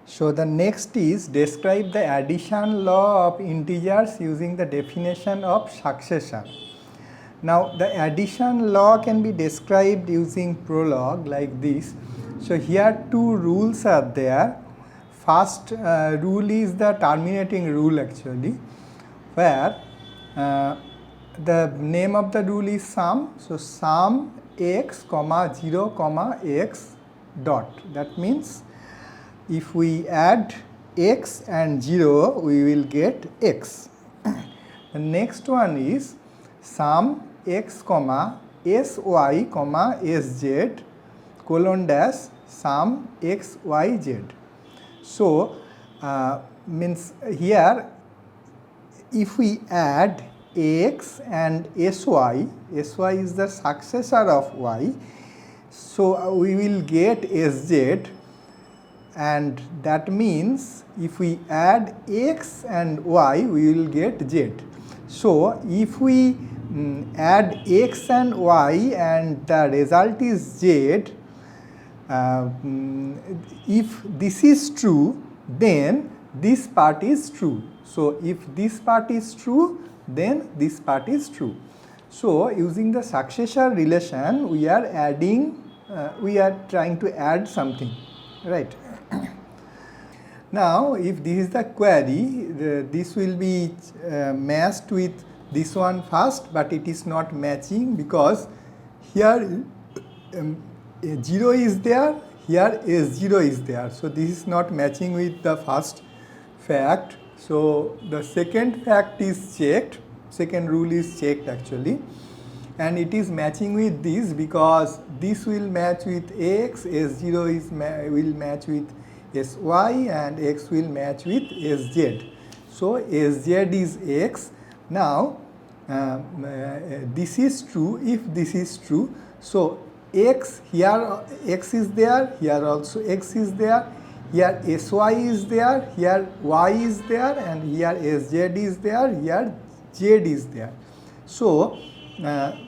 So the next is describe the addition law of integers using the definition of succession. Now the addition law can be described using prologue like this. So here two rules are there. First rule is the terminating rule actually, where the name of the rule is sum. So sum x comma 0 comma x dot. That means if we add x and 0, we will get x. The next one is sum x comma sy comma sz colon dash sum x y z. So means here if we add x and sy is the successor of y, so we will get sz, and that means if we add x and y, we will get z. So if we add x and y and the result is z, if this is true, then this part is true. So if this part is true, then this part is true. So using the successor relation, we are adding, we are trying to add something, right? Now if this is the query, this will be matched with this one first, but it is not matching because here 0 is there, here S0 is there. So this is not matching with the first fact. So the second fact is checked, second rule is checked actually, and it is matching with this because this will match with x, S0 is will match with sy, and x will match with sz. So sz is x. Now this is true. If this is true, so x, here x is there, here also x is there, here sy is there, here y is there, and here sz is there, here z is there. So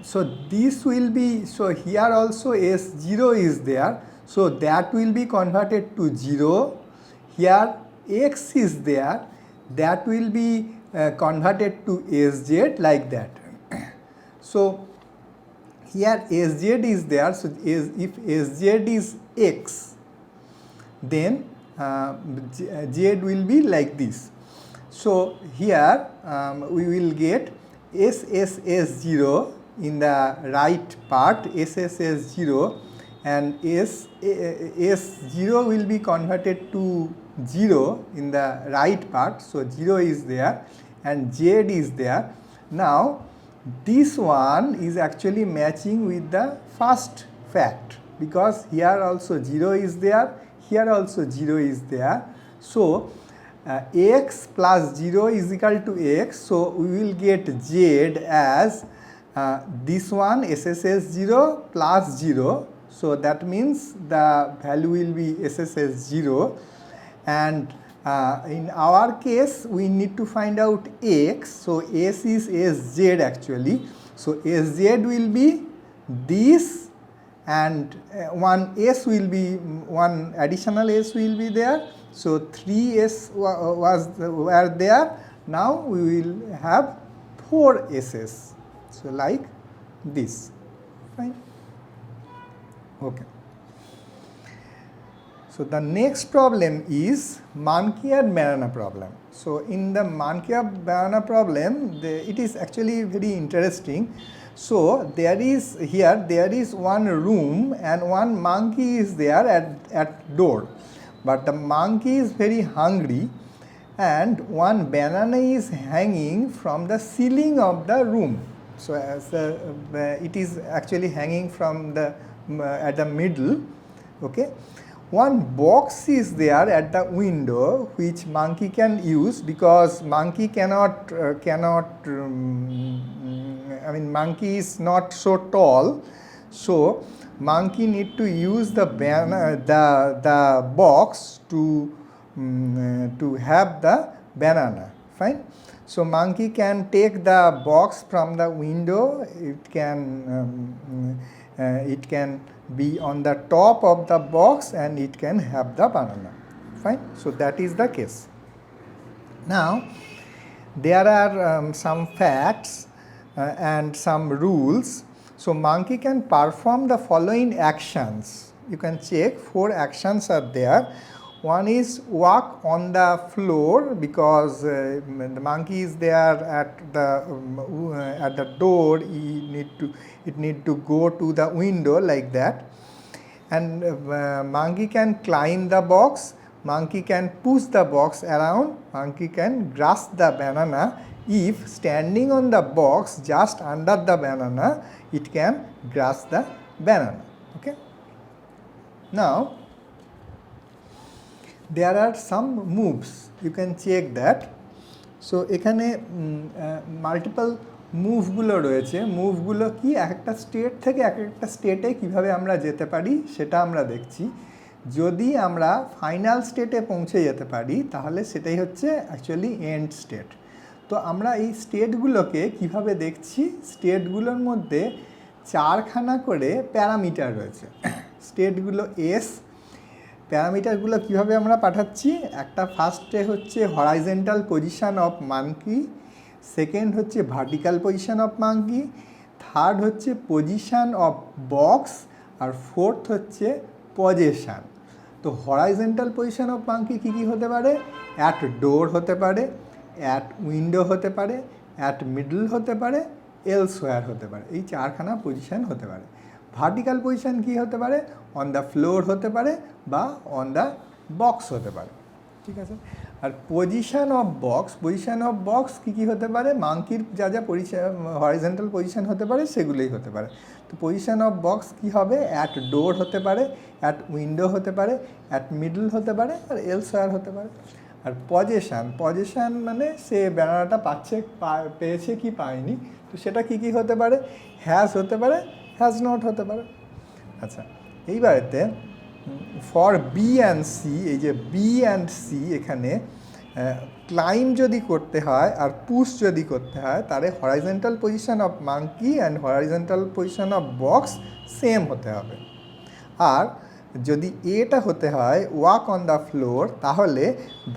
so this will be, so here also S0 is there, so that will be converted to 0. Here x is there, that will be converted to sz, like that. So here sz is there, so if sz is x, then z will be like this. So here we will get SSS0 in the right part, SSS0, and S0 will be converted to 0 in the right part. So 0 is there and Z is there. Now this one is actually matching with the first fact because here also 0 is there, here also 0 is there. So x plus 0 is equal to x, so we will get z as this one SSS0 plus 0, so that means the value will be SSS0, and in our case we need to find out x, so s is sz actually, so sz will be this, and one s will be, one additional s will be there. So 3s were there, now we will have 4 s's, so like this, fine, okay. So the next problem is monkey and banana problem. So in the monkey and banana problem, it is actually very interesting. So there is one room and one monkey is there at door. But the monkey is very hungry and one banana is hanging from the ceiling of the room. So as it is actually hanging from the at the middle, okay. One box is there at the window which monkey can use because monkey cannot monkey is not so tall, so monkey need to use the box to have the banana, fine. So monkey can take the box from the window, it can be on the top of the box and it can have the banana, Fine. So that is the case. Now, there are some facts and some rules. So monkey can perform the following actions. You can check 4 actions are there. One is walk on the floor, because the monkey is there at the door. It need to go to the window like that. And monkey can climb the box. Monkey can push the box around. Monkey can grasp the banana. If standing on the box just under the banana, it can grasp the banana. Okay. Now, there are some moves. You can check that. So এখানে multiple মুভগুলো রয়েছে। মুভগুলো কি, এক একটা state থেকে এক একটা স্টেটে কীভাবে আমরা যেতে পারি সেটা আমরা দেখছি। যদি আমরা ফাইনাল স্টেটে পৌঁছে যেতে পারি তাহলে সেটাই হচ্ছে অ্যাকচুয়ালি এন্ড স্টেট। তো আমরা এই স্টেটগুলোকে কিভাবে দেখছি, স্টেটগুলোর মধ্যে 4খানা করে প্যারামিটার রয়েছে। স্টেটগুলো এস, প্যারামিটারগুলো কীভাবে আমরা পাঠাচ্ছি, একটা ফার্স্টে হচ্ছে horizontal position of monkey, second হচ্ছে vertical position of monkey, third হচ্ছে পজিশান অফ বক্স, আর ফোর্থ হচ্ছে পজিশান। তো হরাইজেন্টাল পজিশান অফ মাঙ্কি কী কী হতে পারে, অ্যাট ডোর হতে পারে, অ্যাট উইন্ডো হতে পারে, অ্যাট মিডল হতে পারে, এলসওয়্যার হতে পারে। এই 4খানা পজিশান হতে পারে। ভার্টিক্যাল পজিশান কী হতে পারে, অন দ্য ফ্লোর হতে পারে বা অন দ্য বক্স হতে পারে। ঠিক আছে। আর পজিশান অফ বক্স কী কী হতে পারে, মাঙ্কির যা যা হরাইজেন্টাল পজিশান হতে পারে সেগুলোই হতে পারে। তো পজিশান অফ বক্স কী হবে, অ্যাট ডোর হতে পারে, অ্যাট উইন্ডো হতে পারে, অ্যাট মিডল হতে পারে, আর এলসওয়্যার হতে পারে। আর পজিশান মানে সে ব্যানানাটা পেয়েছে কি পায়নি, তো সেটা কী কী হতে পারে, হ্যাজ হতে পারে, হ্যাজ নট হতে পারে। আচ্ছা, এইবারেতে ফর বি অ্যান্ড সি, এই যে বি অ্যান্ড সি এখানে ক্লাইম যদি করতে হয় আর পুশ যদি করতে হয় তাহলে horizontal position of monkey and horizontal position of box same হতে হবে। আর যদি এটা হতে হয় ওয়াক অন দ্য ফ্লোর, তাহলে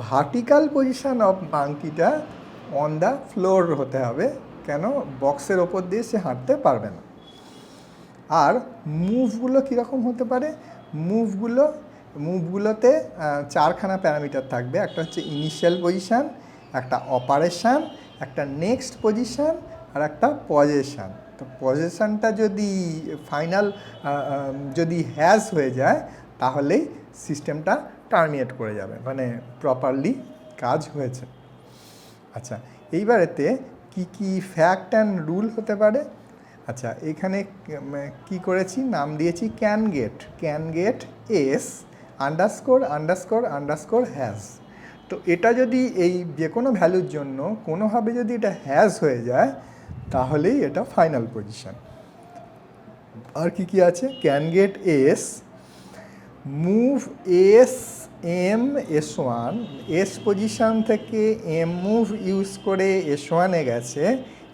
ভার্টিক্যাল পজিশান অফ মাঙ্কিটা অন দ্য ফ্লোর হতে হবে, কেন বক্সের ওপর দিয়ে সে হাঁটতে পারবে না। আর মুভগুলো কীরকম হতে পারে, মুভগুলোতে 4খানা প্যারামিটার থাকবে। একটা হচ্ছে ইনিশিয়াল পজিশান, একটা অপারেশান, একটা নেক্সট পজিশান, আর একটা পজিশান। তো পজিশানটা যদি ফাইনাল যদি হ্যাজ হয়ে যায় তাহলেই সিস্টেমটা টার্মিনেট করে যাবে, মানে প্রপারলি কাজ হয়েছে। আচ্ছা, এইবারেতে কি কি ফ্যাক্ট অ্যান্ড রুল হতে পারে। আচ্ছা, এখানে কি করেছি, নাম দিয়েছি can get S underscore has. তো এটা যদি এই যে কোনো ভ্যালুর জন্য কোনোভাবে যদি এটা হ্যাজ হয়ে যায় তাহলেই এটা ফাইনাল পজিশান। আর কি কি আছে, can get S, move S M S1, S position থেকে এম মুভ ইউজ করে S1-এ গেছে,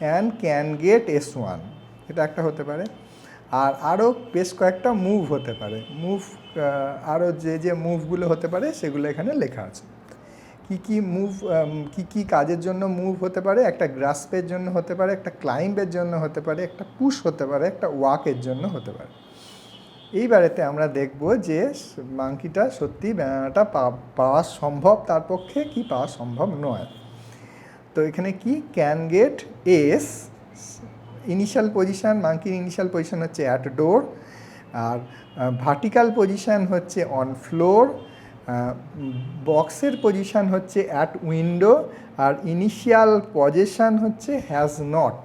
অ্যান্ড ক্যান গেট S1, এটা একটা হতে পারে। আর আরও বেশ কয়েকটা মুভ হতে পারে। আরও যে মুভগুলো হতে পারে সেগুলো এখানে লেখা আছে। কি মুভ, কি কাজের জন্য মুভ হতে পারে, একটা গ্রাস্পের জন্য হতে পারে, একটা ক্লাইম্বের জন্য হতে পারে, একটা পুশ হতে পারে, একটা ওয়াকের জন্য হতে পারে। এইবারেতে আমরা দেখব যে মাঙ্কিটা সত্যি ব্যানানাটা পাওয়া সম্ভব তার পক্ষে কি পাওয়া সম্ভব নয়। তো এখানে কি, ক্যান গেট এস, ইনিশিয়াল পজিশান, মাঙ্কির ইনিশিয়াল পজিশান হচ্ছে অ্যাট ডোর, আর ভার্টিক্যাল পজিশান হচ্ছে অন ফ্লোর, বক্সের পজিশান হচ্ছে অ্যাট উইন্ডো, আর ইনিশিয়াল পজিশান হচ্ছে হ্যাজ নট।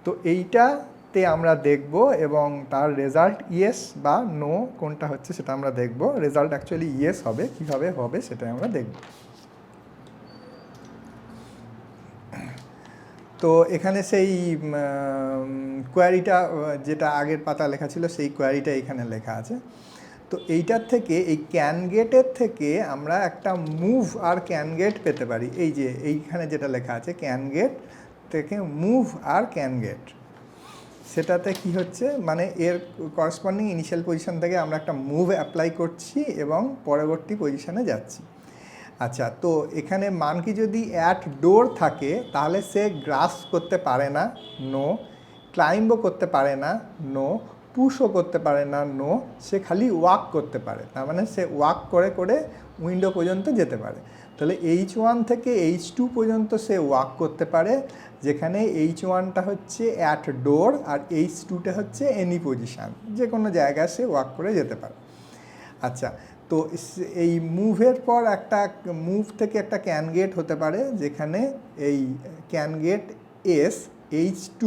তো এইটাতে আমরা দেখব এবং তার রেজাল্ট ইয়েস বা নো কোনটা হচ্ছে সেটা আমরা দেখব। রেজাল্ট অ্যাকচুয়ালি ইয়েস হবে, কীভাবে হবে সেটাই আমরা দেখব। তো এখানে সেই কোয়ারিটা যেটা আগের পাতা লেখা ছিল সেই কোয়ারিটা এখানে লেখা আছে। তো এইটার থেকে, এই ক্যান গেটের থেকে আমরা একটা মুভ আর ক্যান গেট পেতে পারি। এই যে এইখানে যেটা লেখা আছে ক্যান গেট থেকে মুভ আর ক্যান গেট। সেটাতে কি হচ্ছে, মানে এর করসপন্ডিং ইনিশিয়াল পজিশন থেকে আমরা একটা মুভ অ্যাপ্লাই করছি এবং পরবর্তী পজিশনে যাচ্ছি। আচ্ছা, তো এখানে মান কি যদি অ্যাট ডোর থাকে তাহলে সে গ্রাস করতে পারে না, নো। ক্লাইম্বও করতে পারে না, নো। পুশও করতে পারে না, নো। সে খালি ওয়াক করতে পারে, তার মানে সে ওয়াক করে করে উইন্ডো পর্যন্ত যেতে পারে। তাহলে H1 থেকে H2 পর্যন্ত সে ওয়াক করতে পারে, যেখানে H1টা হচ্ছে অ্যাট ডোর আর H2টা হচ্ছে এনি পজিশান, যে কোনো জায়গায় সে ওয়াক করে যেতে পারে। আচ্ছা, তো এই মুভের পর একটা মুভ থেকে একটা ক্যান গেট হতে পারে, যেখানে এই ক্যান গেট এস H2,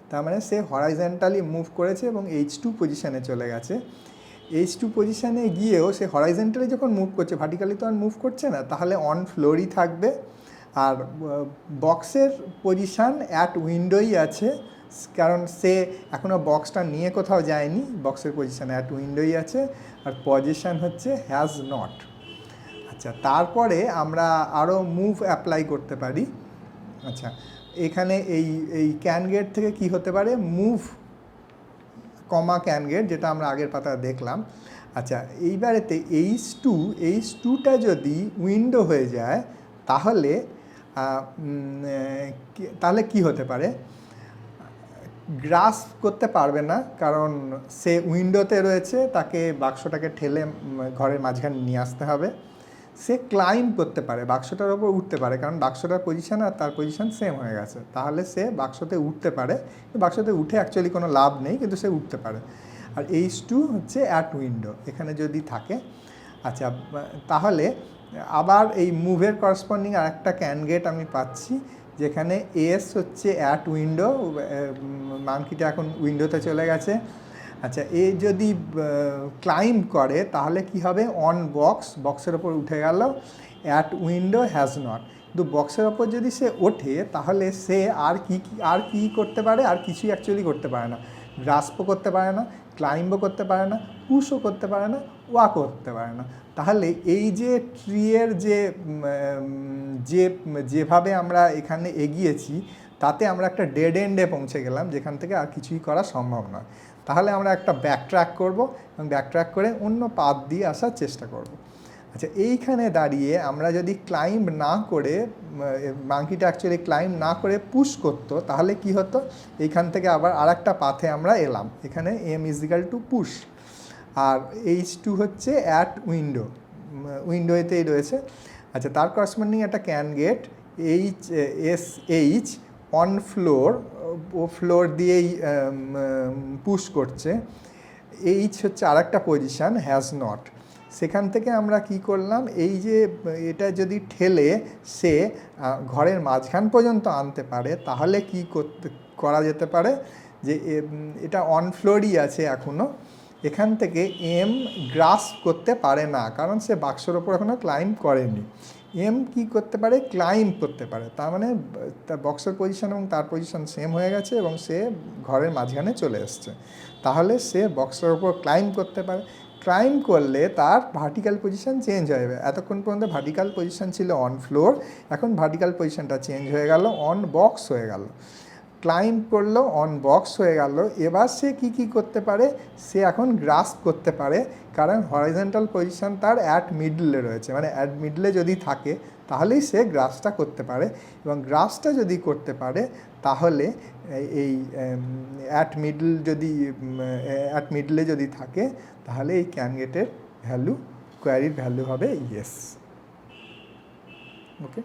তার মানে সে হরাইজেন্টালি মুভ করেছে এবং H2 পজিশানে চলে গেছে। H2 পজিশানে গিয়েও সে হরাইজেন্টালি যখন মুভ করছে, ভার্টিক্যালি তো আর মুভ করছে না, তাহলে অন ফ্লোরই থাকবে। আর বক্সের পজিশান অ্যাট উইন্ডোই আছে, কারণ সে এখনও বক্সটা নিয়ে কোথাও যায়নি, বক্সের পজিশান অ্যাট উইন্ডোই আছে। আর পজিশান হচ্ছে হ্যাজ নট। আচ্ছা, তারপরে আমরা আরও মুভ অ্যাপ্লাই করতে পারি। আচ্ছা, এখানে এই ক্যান গেট থেকে কি হতে পারে, মুভ কমা ক্যান গেট, যেটা আমরা আগের পাতা দেখলাম। আচ্ছা, এইবারেতে H2টা যদি উইন্ডো হয়ে যায় তাহলে কি হতে পারে, গ্রাস করতে পারবে না, কারণ সে উইন্ডোতে রয়েছে, তাকে বাক্সটাকে ঠেলে ঘরের মাঝখানে নিয়ে আসতে হবে। সে ক্লাইম্ব করতে পারে, বাক্সটার ওপর উঠতে পারে, কারণ বাক্সটার পজিশান আর তার পজিশান সেম হয়ে গেছে, তাহলে সে বাক্সতে উঠতে পারে। বাক্সতে উঠে অ্যাকচুয়ালি কোনো লাভ নেই, কিন্তু সে উঠতে পারে। আর H2 হচ্ছে অ্যাট উইন্ডো, এখানে যদি থাকে। আচ্ছা, তাহলে আবার এই মুভের করসপন্ডিং আর একটা ক্যান গেট আমি পাচ্ছি, যেখানে এস হচ্ছে অ্যাট উইন্ডো, মানকিটা এখন উইন্ডোতে চলে গেছে। আচ্ছা, এ যদি ক্লাইম্ব করে তাহলে কি হবে, অন বক্সের ওপর উঠে গেল, অ্যাট উইন্ডো হ্যাজ নট। কিন্তু বক্সের ওপর যদি সে ওঠে তাহলে সে আর কি করতে পারে, আর কিছুই অ্যাকচুয়ালি করতে পারে না। গ্রাস্পও করতে পারে না, ক্লাইম্বও করতে পারে না, পুশও করতে পারে না, ওয়াকও করতে পারে না। তাহলে এই যে ট্রিয়ের যেভাবে আমরা এখানে এগিয়েছি, তাতে আমরা একটা ডেড এন্ডে পৌঁছে গেলাম, যেখান থেকে আর কিছুই করা সম্ভব নয়। তাহলে আমরা একটা ব্যাকট্র্যাক করব এবং ব্যাকট্র্যাক করে অন্য পাথ দিয়ে আসার চেষ্টা করব। আচ্ছা, এইখানে দাঁড়িয়ে আমরা যদি ক্লাইম্ব না করে, মাঙ্কিটা অ্যাকচুয়ালি ক্লাইম্ব না করে পুশ করতো, তাহলে কি হতো, এইখান থেকে আবার আরেকটা পাথে আমরা এলাম, এখানে m = পুশ। আর H2 হচ্ছে অ্যাট উইন্ডোতেই রয়েছে। আচ্ছা, তার করসপন্ডিং একটা can get H on floor দিয়েই পুশ করছে। H হচ্ছে আরেকটা পজিশান, হ্যাজ নট। সেখান থেকে আমরা কি করলাম, এই যে এটা যদি ঠেলে সে ঘরের মাঝখান পর্যন্ত আনতে পারে, তাহলে কি করা যেতে পারে, যে এটা অন ফ্লোরই আছে এখনও, এখান থেকে এম গ্রাস করতে পারে না, কারণ সে বাক্সের ওপর এখনও ক্লাইম্ব করেনি। এম কি করতে পারে, ক্লাইম্ব করতে পারে, তার মানে তার বক্সের পজিশন এবং তার পজিশন সেম হয়ে গেছে এবং সে ঘরের মাঝখানে চলে এসছে। তাহলে সে বক্সের ওপর ক্লাইম্ব করতে পারে। ক্লাইম্ব করলে তার ভার্টিক্যাল পজিশন চেঞ্জ হয়ে যাবে। এতক্ষণ পর্যন্ত ভার্টিক্যাল পজিশন ছিল অন ফ্লোর, এখন ভার্টিক্যাল পজিশনটা চেঞ্জ হয়ে গেল, অন বক্স হয়ে গেল। ক্লাইম্ব করলো, অন বক্স হয়ে গেল। এবার সে কি করতে পারে, সে এখন গ্রাস্প করতে পারে, কারণ হরাইজন্টাল পজিশন তার অ্যাট মিডলে রয়েছে, মানে অ্যাট মিডলে যদি থাকে তাহলেই সে গ্রাসটা করতে পারে। এবং গ্রাসটা যদি করতে পারে তাহলে এই অ্যাট মিডলে যদি থাকে তাহলে এই ক্যান গেটের ভ্যালু, কোয়ারির ভ্যালু হবে ইয়েস।